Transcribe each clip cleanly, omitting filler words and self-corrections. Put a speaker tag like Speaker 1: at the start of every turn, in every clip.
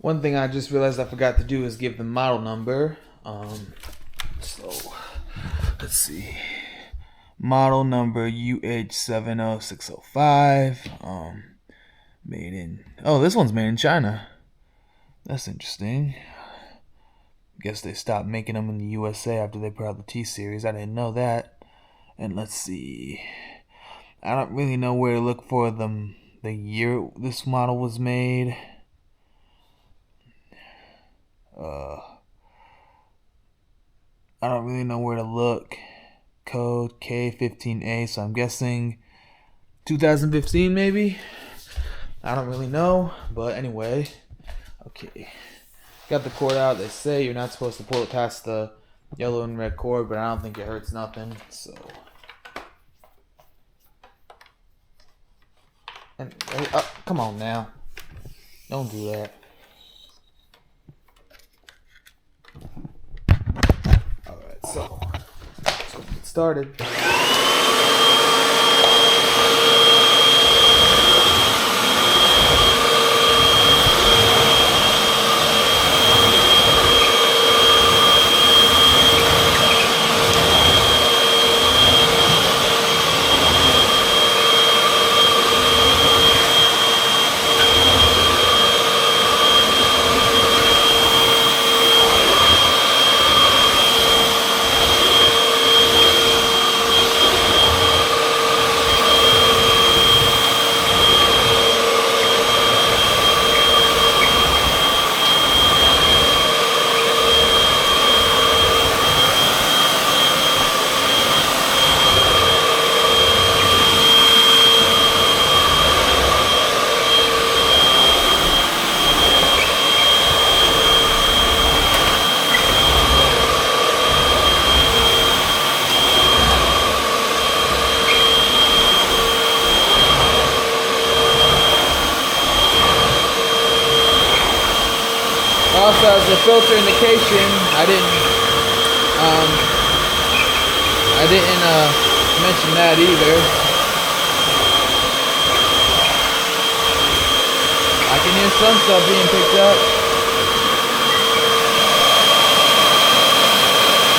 Speaker 1: One thing I just realized I forgot to do is give the model number. So let's see. Model number UH70605. Made in. Oh, this one's made in China. That's interesting. Guess they stopped making them in the USA after they put out the T series. I didn't know that. And let's see. I don't really know where to look for the year this model was made. I don't really know where to look. Code K15A, so I'm guessing 2015 maybe? I don't really know, but anyway. Okay. Got the cord out. They say you're not supposed to pull it past the yellow and red cord, but I don't think it hurts nothing, so. And come on now. Don't do that. Alright, so let's go get started. Also, as a filter indication, I didn't mention that either. I can hear some stuff being picked up.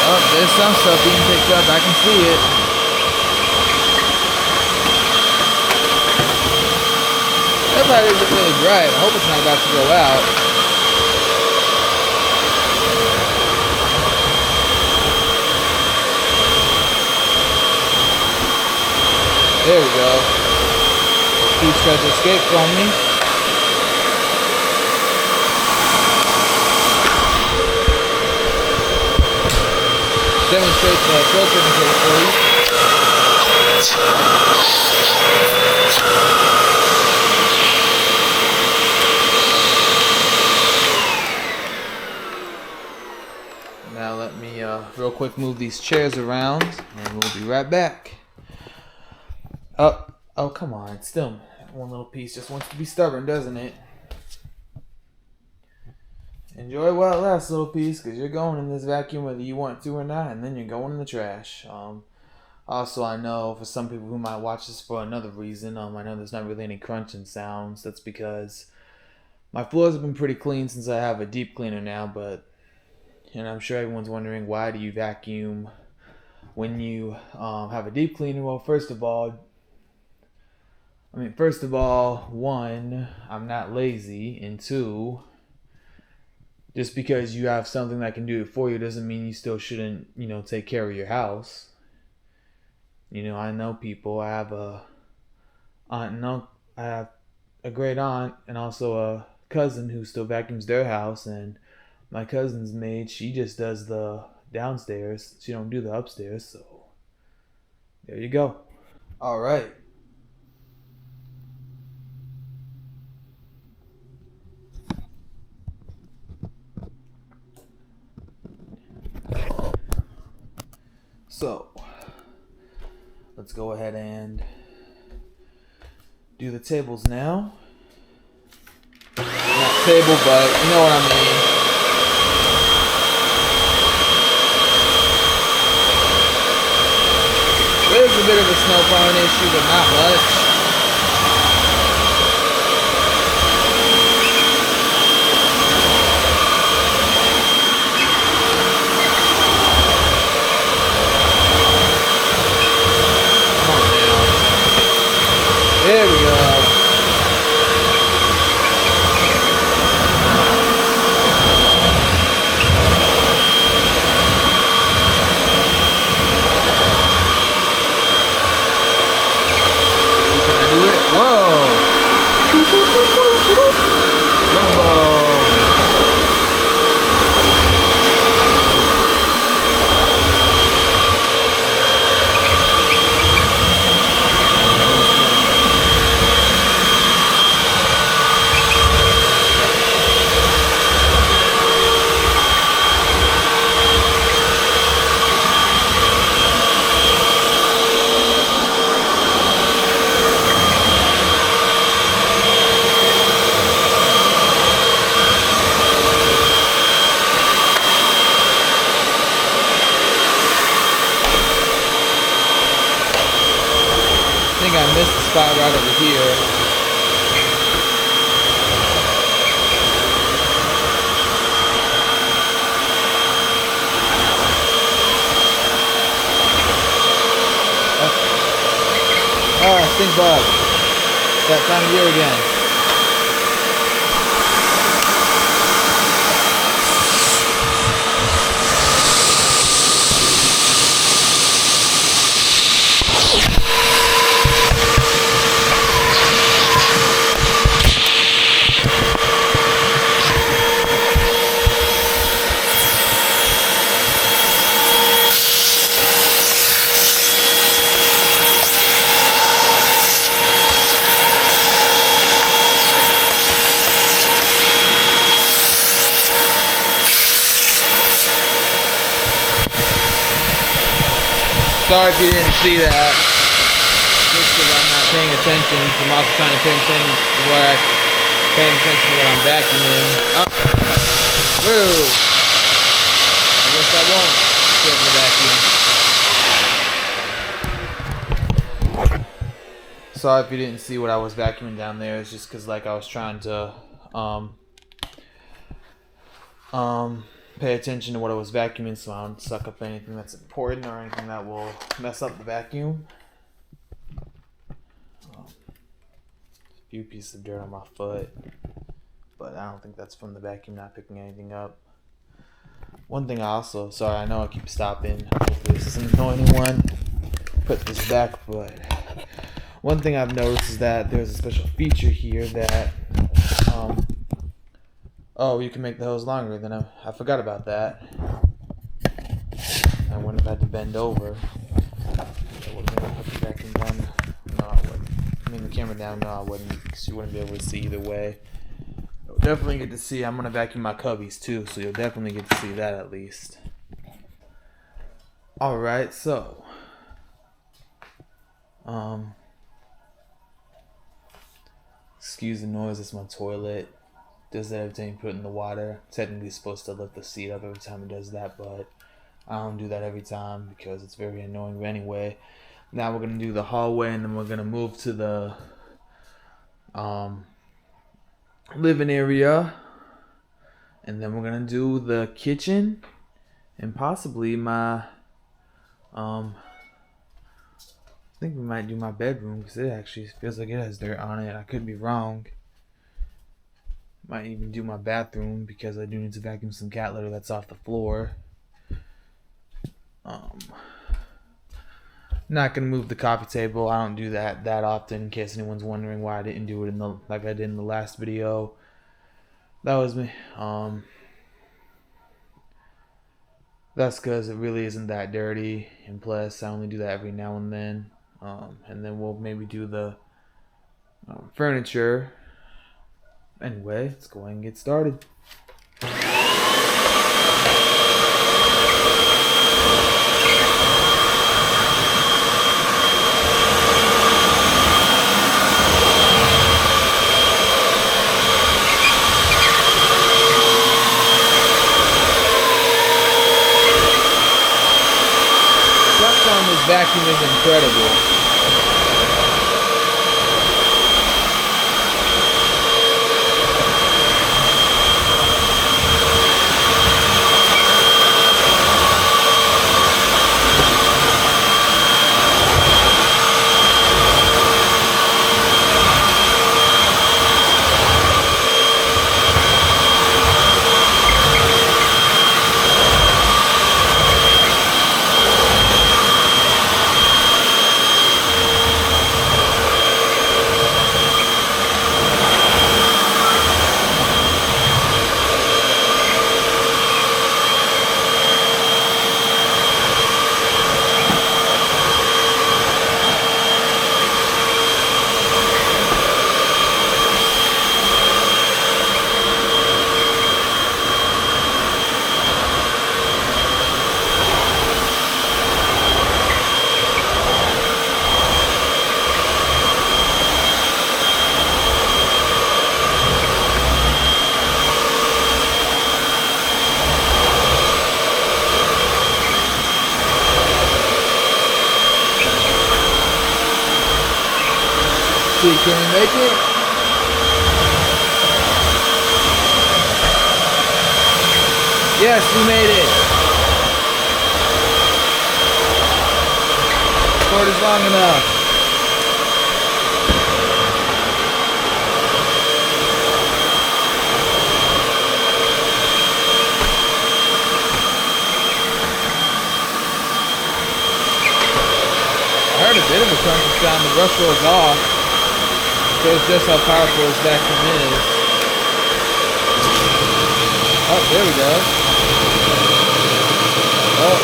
Speaker 1: Oh, there's some stuff being picked up. I can see it. That probably isn't really bright. I hope it's not about to go out. There we go. He tried to escape from me. Demonstrate the filter indicator for you. Now let me real quick move these chairs around and we'll be right back. Oh, come on. It's still one little piece just wants to be stubborn, doesn't it? Enjoy while it lasts, little piece, because you're going in this vacuum whether you want to or not, and then you're going in the trash. Also, I know for some people who might watch this for another reason, I know there's not really any crunching sounds. That's because my floors have been pretty clean since I have a deep cleaner now, but I'm sure everyone's wondering, why do you vacuum when you have a deep cleaner? Well, first of all, one, I'm not lazy, and two, just because you have something that can do it for you doesn't mean you still shouldn't, take care of your house. I know people. I have a great aunt and also a cousin who still vacuums their house, and my cousin's maid, she just does the downstairs. She don't do the upstairs, so there you go. All right. So, let's go ahead and do the tables now. Not table, but you know what I mean. There's a bit of a snow plowing issue, but not much. spot right over here. Oh, stink bug. That time of year again. Sorry if you didn't see that. Just because I'm not paying attention. I'm also trying to pay attention to what I'm vacuuming. Oh. Woo! I guess I won't sit in the vacuum. Sorry if you didn't see what I was vacuuming down there. It's just because like I was trying to pay attention to what I was vacuuming so I don't suck up anything that's important or anything that will mess up the vacuum. A few pieces of dirt on my foot, but I don't think that's from the vacuum not picking anything up. One thing I know I keep stopping, hopefully this doesn't annoy anyone, put this back, but one thing I've noticed is that there's a special feature here that oh, you can make the hose longer. Then I forgot about that. I wouldn't have had to bend over. I wouldn't have put the vacuum down. No, I wouldn't. I mean, the camera down. No, I wouldn't. Because you wouldn't be able to see either way. You'll definitely get to see. I'm gonna vacuum my cubbies too, so you'll definitely get to see that at least. All right, so excuse the noise. It's my toilet. Does that every time you put it in the water. Technically it's supposed to lift the seat up every time it does that, but I don't do that every time because it's very annoying. But anyway, now we're gonna do the hallway and then we're gonna move to the living area, and then we're gonna do the kitchen and possibly my I think we might do my bedroom because it actually feels like it has dirt on it. I could be wrong. Might even do my bathroom because I do need to vacuum some cat litter that's off the floor. Not gonna move the coffee table. I don't do that often. In case anyone's wondering why I didn't do it like I did in the last video. That was me. That's because it really isn't that dirty, and plus I only do that every now and then. And then we'll maybe do the furniture. Anyway, let's go ahead and get started. That sound of this vacuum is incredible. see, can we make it? Yes, we made it. Cord is long enough. I heard a bit of a crunching sound. The brush goes off. Shows just how powerful this vacuum is. Oh, there we go. Oh.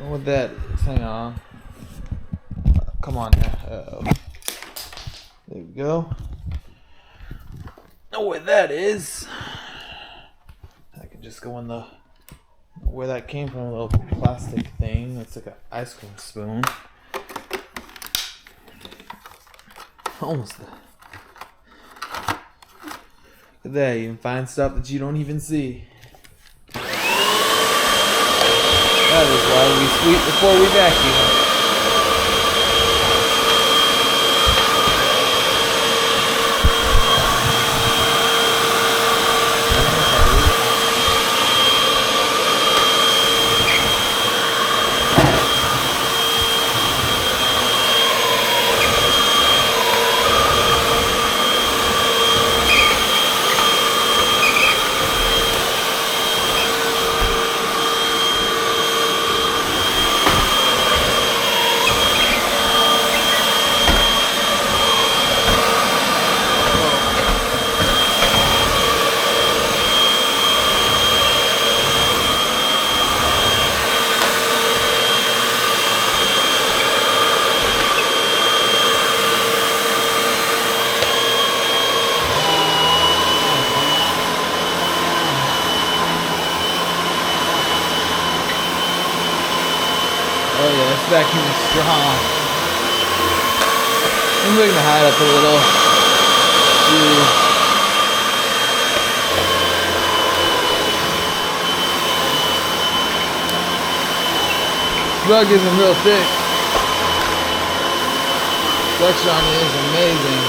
Speaker 1: What that? Hang on. Come on now. There we go. Know what that is. I can just go in the where that came from, a little plastic thing. It's like an ice cream spoon. Almost there. Look at that, you can find stuff that you don't even see. That is why we sweep before we vacuum. Oh yeah, this vacuum is strong. I'm looking to hide up a little. This rug isn't real thick. Suction on it is amazing.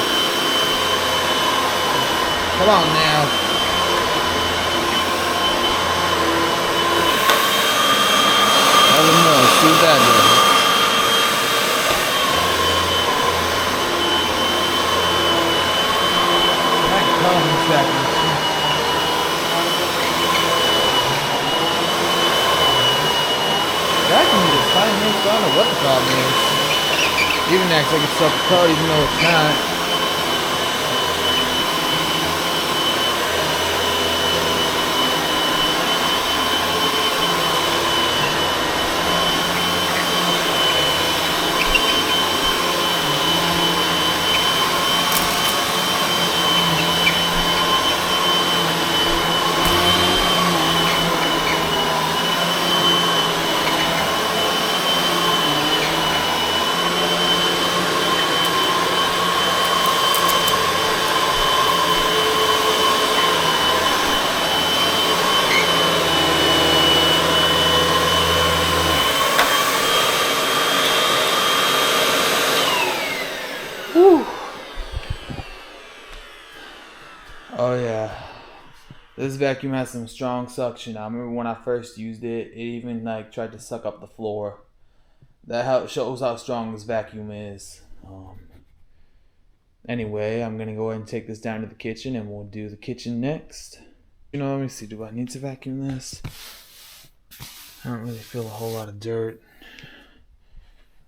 Speaker 1: Come on now. I don't know, it's too bad though. I can call him seconds. Vacuum is fine, I don't know what the problem is. Even acts like it's self-propelled even though it's not. Oh yeah, this vacuum has some strong suction. I remember when I first used it, it even like tried to suck up the floor. That shows how strong this vacuum is. Anyway, I'm gonna go ahead and take this down to the kitchen, and we'll do the kitchen next. Let me see. Do I need to vacuum this? I don't really feel a whole lot of dirt.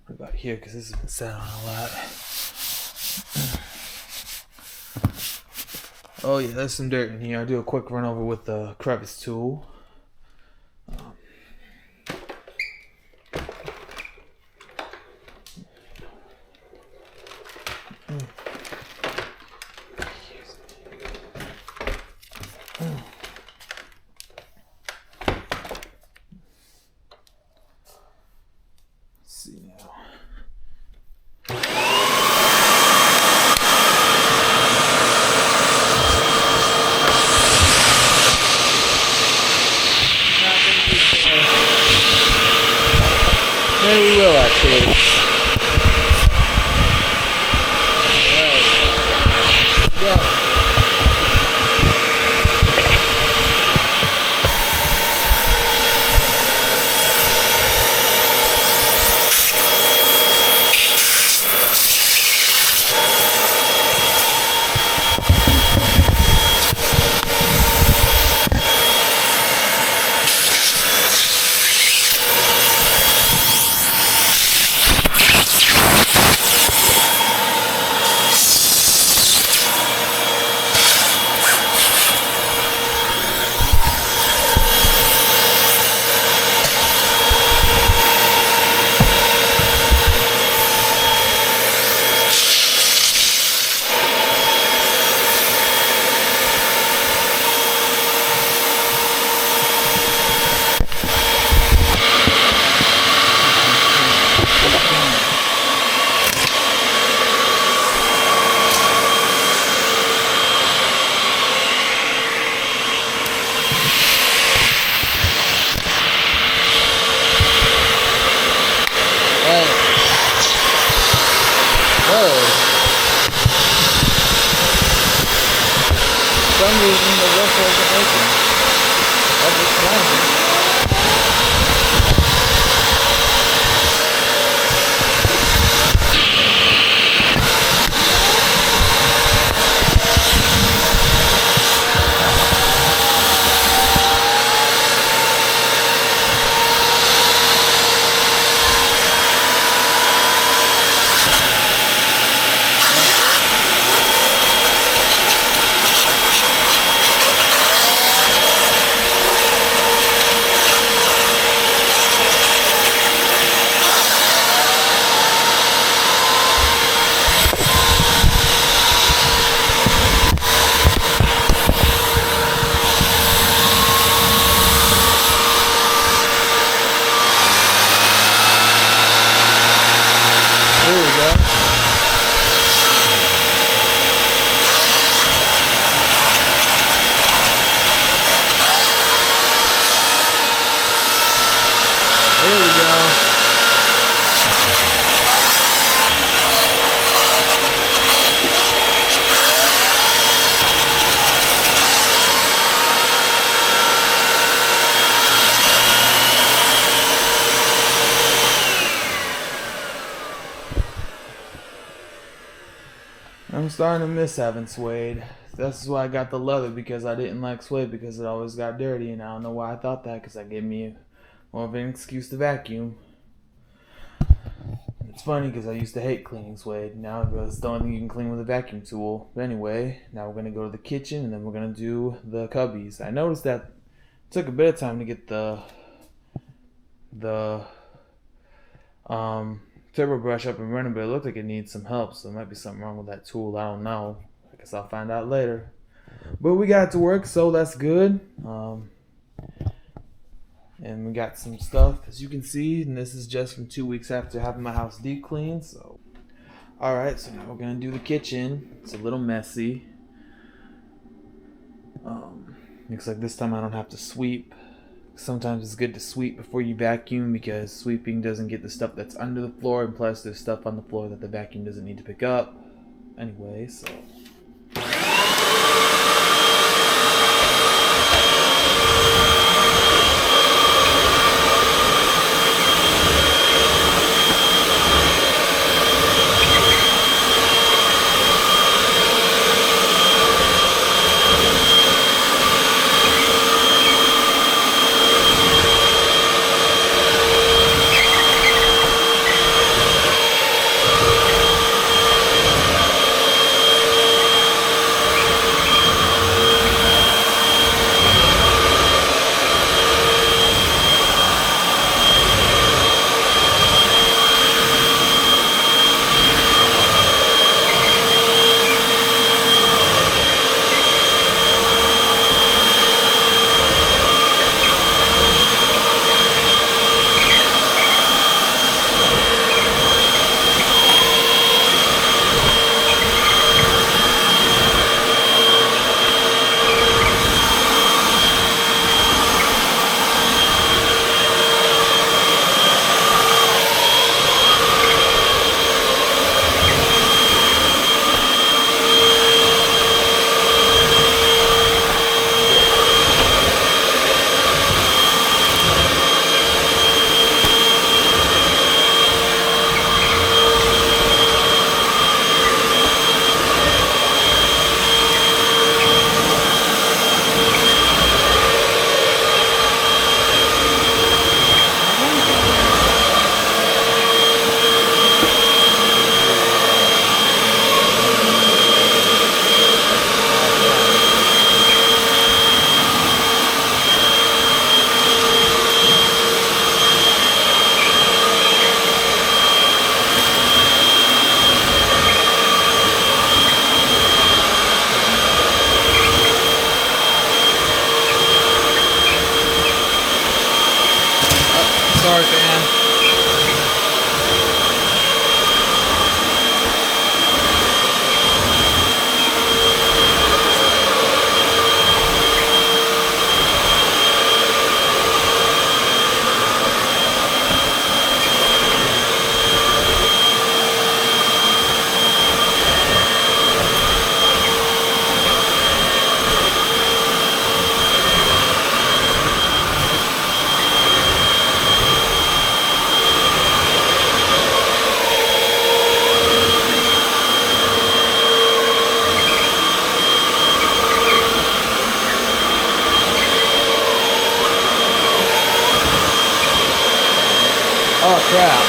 Speaker 1: What about here? Because this has been sat on a lot. Oh yeah, there's some dirt in here. I'll do a quick run over with the crevice tool. Let's see now. kids. Yeah. For some reason the roof wasn't open. That was fine. There we go. There we go. I'm starting to miss having suede. That's why I got the leather, because I didn't like suede because it always got dirty, and I don't know why I thought that, because that gave me more of an excuse to vacuum. It's funny because I used to hate cleaning suede. Now it's the only thing you can clean with a vacuum tool. But anyway, now we're going to go to the kitchen and then we're going to do the cubbies. I noticed that it took a bit of time to get the turbo brush up and running, but it looked like it needs some help, so there might be something wrong with that tool. I don't know. I guess I'll find out later. But we got it to work, so that's good. And we got some stuff, as you can see, and this is just from 2 weeks after having my house deep cleaned. So, alright, so now we're gonna do the kitchen. It's a little messy. Looks like this time I don't have to sweep. Sometimes it's good to sweep before you vacuum, because sweeping doesn't get the stuff that's under the floor, and plus there's stuff on the floor that the vacuum doesn't need to pick up. Anyway, so... crap.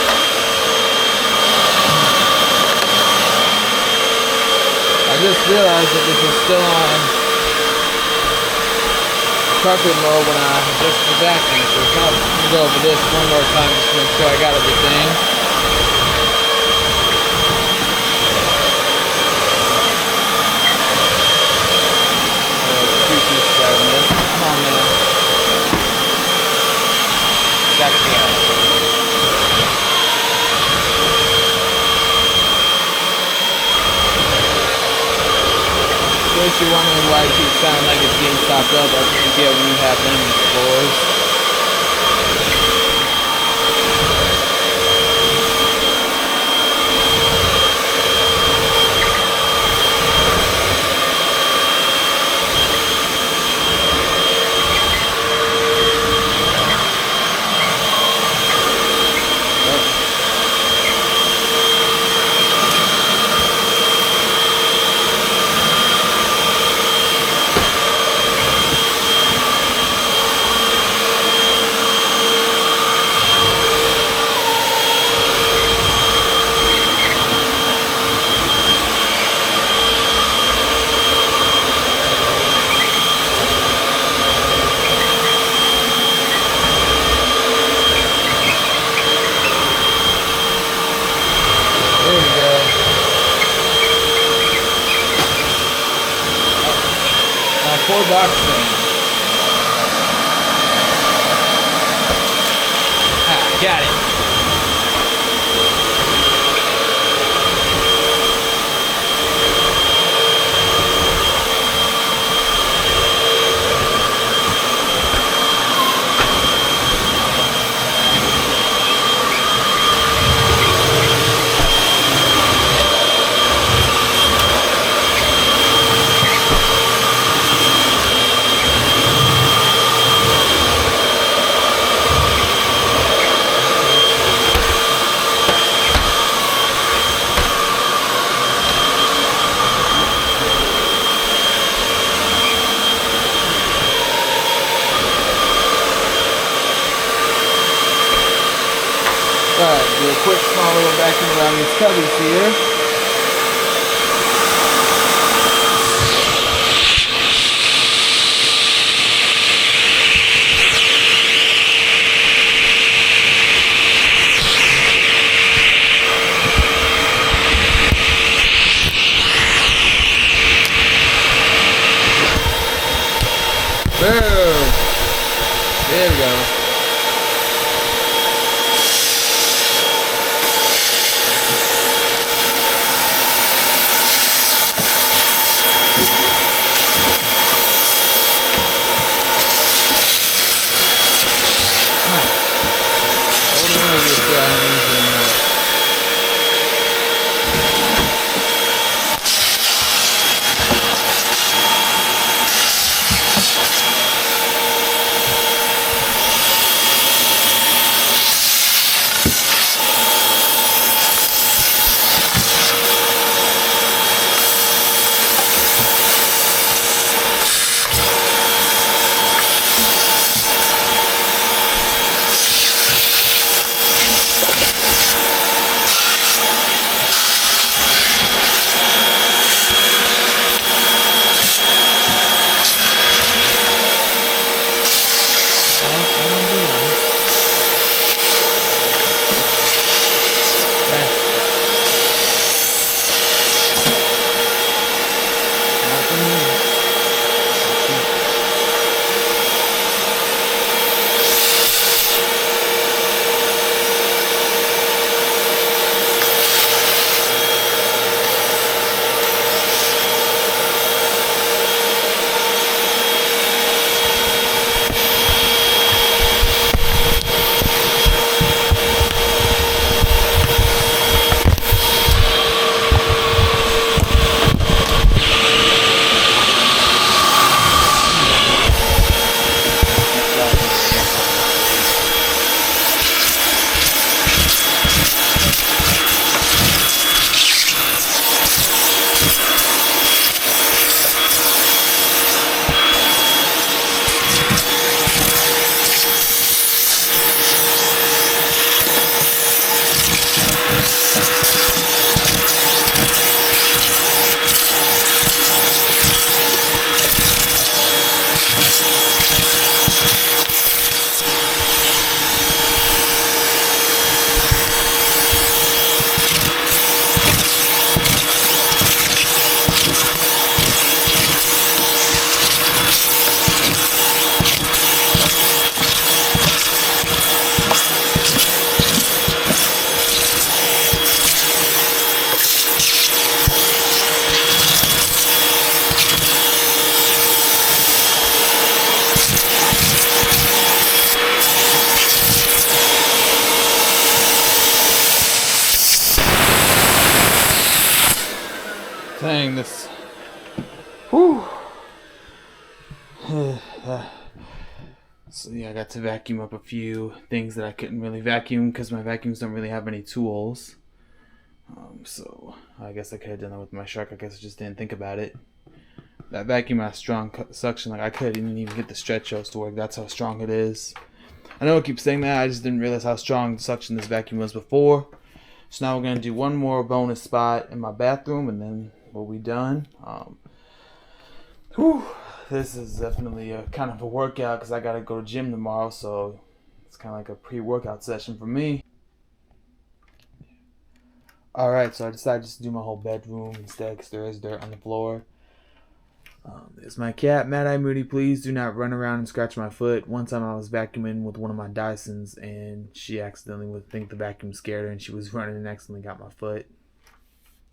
Speaker 1: I just realized that this is still on carpet mode when I adjust the vacuum. So I'm going to go over this one more time just to make sure I got everything. Come on, man. Back together. In case you're wondering why it keeps sounding like it's getting stopped up, that's what you get when you have lemon floors. Four box thing. Ah, got it. Alright, do a quick small little vacuum around these cubbies here. Boom! There we go. So yeah, I got to vacuum up a few things that I couldn't really vacuum because my vacuums don't really have any tools. So I guess I could have done that with my shark. I guess I just didn't think about it. That vacuum has strong suction. Like I couldn't even get the stretch hose to work. That's how strong it is. I know I keep saying that. I just didn't realize how strong the suction this vacuum was before. So now we're gonna do one more bonus spot in my bathroom, and then we'll be done. This is definitely a kind of a workout because I gotta go to gym tomorrow. So it's kind of like a pre-workout session for me. Alright, so I decided just to do my whole bedroom instead because there is dirt on the floor. There's my cat, Mad Eye Moody. Please do not run around and scratch my foot. One time I was vacuuming with one of my Dysons and she accidentally would think the vacuum scared her and she was running and accidentally got my foot.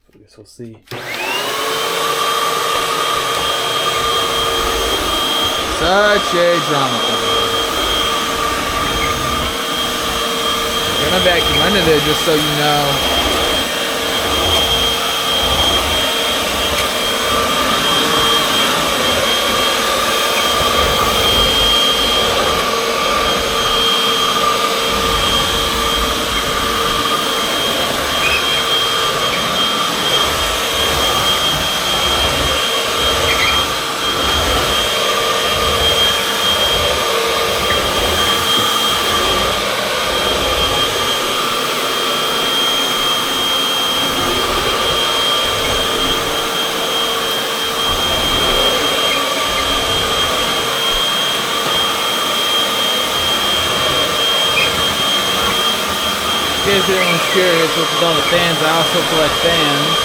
Speaker 1: So I guess we'll see. Such a drama queen. I'm gonna vacuum under there just so you know. If anyone's curious, with all the fans, I also collect fans.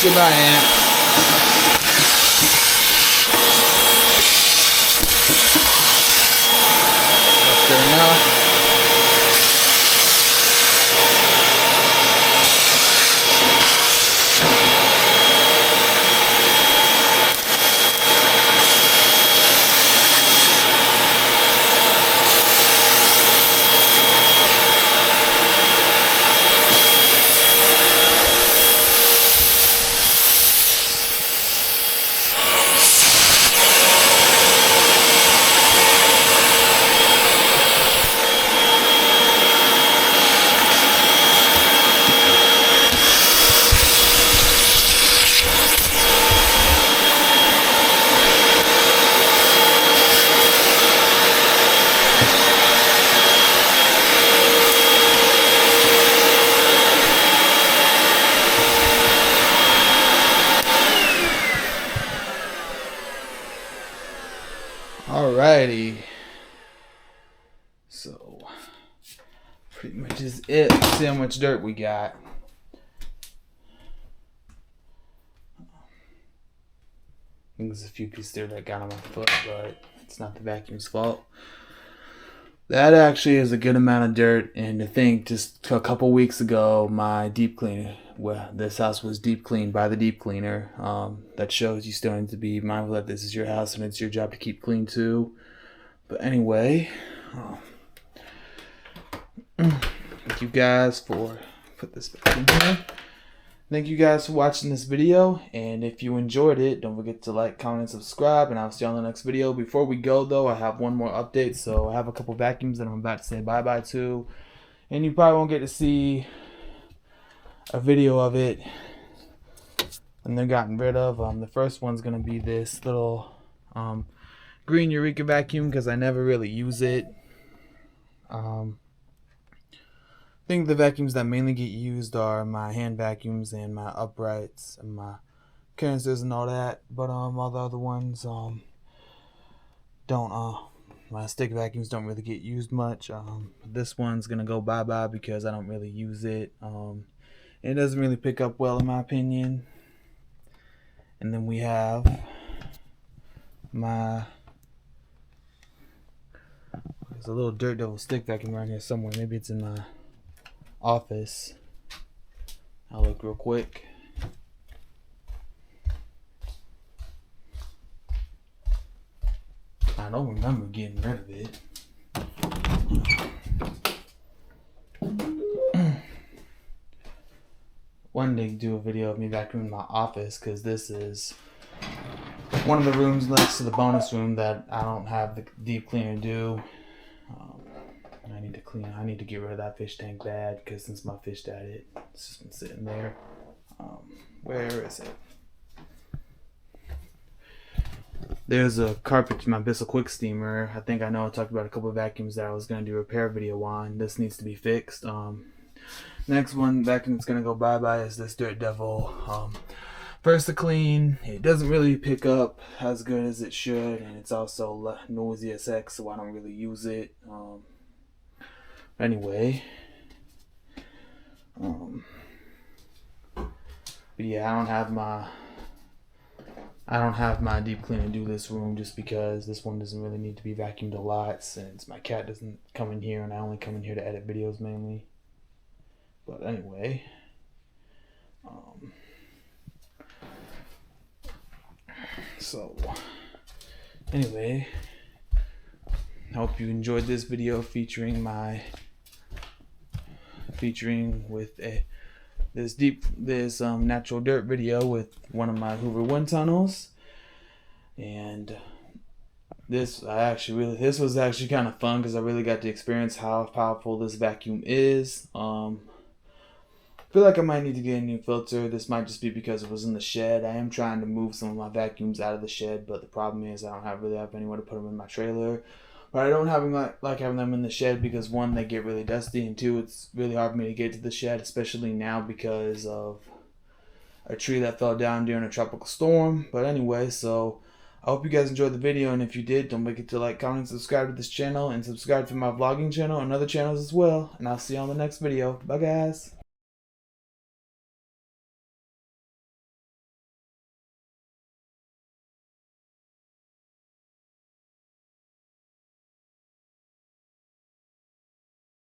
Speaker 1: Goodbye, Aunt. That's good enough. Alrighty. So, pretty much is it. Let's see how much dirt we got. I think there's a few pieces there that got on my foot, but it's not the vacuum's fault. That actually is a good amount of dirt, and to think just a couple weeks ago, my deep cleaner, well, this house was deep cleaned by the deep cleaner. That shows you still need to be mindful that this is your house and it's your job to keep clean too. But anyway, thank you guys for put this back in here. Thank you guys for watching this video, and if you enjoyed it, don't forget to like, comment, and subscribe, and I'll see you on the next video. Before we go though, I have one more update. So I have a couple vacuums that I'm about to say bye-bye to, and you probably won't get to see a video of it and they're gotten rid of. The first one's gonna be this little green Eureka vacuum because I never really use it. I think the vacuums that mainly get used are my hand vacuums and my uprights and my canisters and all that, but all the other ones don't my stick vacuums don't really get used much. This one's gonna go bye-bye because I don't really use it. It doesn't really pick up well in my opinion. And then we have there's a little Dirt Devil stick vacuum around here somewhere. Maybe it's in my office. I'll look real quick. I don't remember getting rid of it. One day do a video of me vacuuming my office because this is one of the rooms next to the bonus room that I don't have the deep cleaner do. I need to clean. I need to get rid of that fish tank bad because since my fish died, it's just been sitting there. Where is it? There's a carpet, my Bissell Quick Steamer. I think I know I talked about a couple of vacuums that I was going to do a repair video on. This needs to be fixed. Next one vacuum that's going to go bye-bye is this Dirt Devil. First to clean, it doesn't really pick up as good as it should, and it's also noisy as heck, so I don't really use it. Anyway, but yeah, I don't have my deep cleaner do this room just because this one doesn't really need to be vacuumed a lot since my cat doesn't come in here and I only come in here to edit videos mainly. But anyway, I hope you enjoyed this video featuring this natural dirt video with one of my Hoover wind tunnels, and this was actually kind of fun because I really got to experience how powerful this vacuum is. I feel like I might need to get a new filter. This might just be because it was in the shed. I am trying to move some of my vacuums out of the shed, but the problem is I don't really have anywhere to put them in my trailer. But I don't like having them in the shed because one, they get really dusty, and two, it's really hard for me to get to the shed, especially now because of a tree that fell down during a tropical storm. But anyway, so I hope you guys enjoyed the video, and if you did, don't forget to like, comment, and subscribe to this channel, and subscribe to my vlogging channel and other channels as well. And I'll see you on the next video. Bye guys.